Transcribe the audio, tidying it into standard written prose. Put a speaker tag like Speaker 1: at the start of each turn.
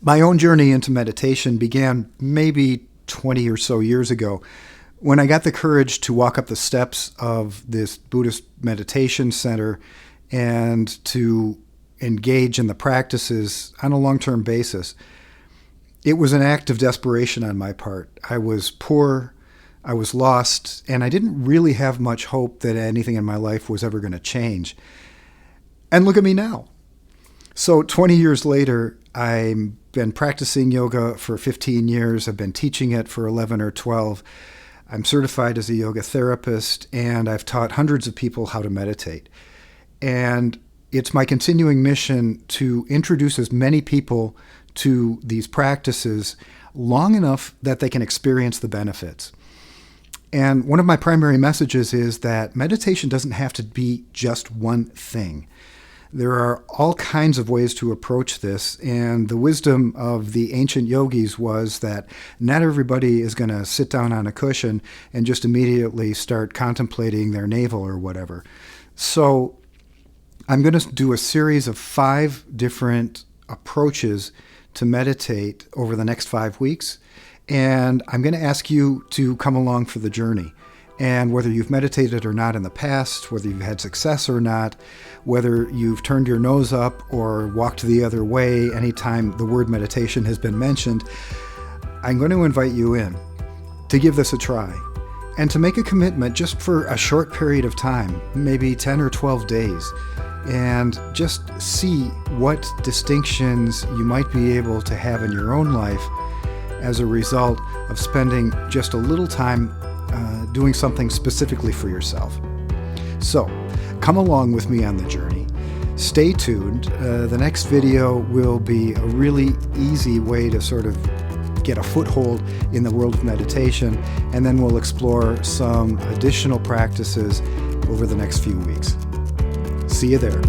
Speaker 1: My own journey into meditation began maybe 20 or so years ago when I got the courage to walk up the steps of this Buddhist meditation center and to engage in the practices on a long-term basis. It was an act of desperation on my part. I was poor, I was lost, and I didn't really have much hope that anything in my life was ever going to change. And look at me now. So 20 years later, I've been practicing yoga for 15 years. I've been teaching it for 11 or 12. I'm certified as a yoga therapist, and I've taught hundreds of people how to meditate. And it's my continuing mission to introduce as many people to these practices long enough that they can experience the benefits. And one of my primary messages is that meditation doesn't have to be just one thing. There are all kinds of ways to approach this, and the wisdom of the ancient yogis was that not everybody is going to sit down on a cushion and just immediately start contemplating their navel or whatever. So I'm going to do a series of 5 different approaches to meditate over the next 5 weeks, and I'm going to ask you to come along for the journey. And whether you've meditated or not in the past, whether you've had success or not, whether you've turned your nose up or walked the other way anytime the word meditation has been mentioned, I'm going to invite you in to give this a try and to make a commitment just for a short period of time, maybe 10 or 12 days, and just see what distinctions you might be able to have in your own life as a result of spending just a little time doing something specifically for yourself. So, come along with me on the journey. Stay tuned. The next video will be a really easy way to sort of get a foothold in the world of meditation, and then we'll explore some additional practices over the next few weeks. See you there.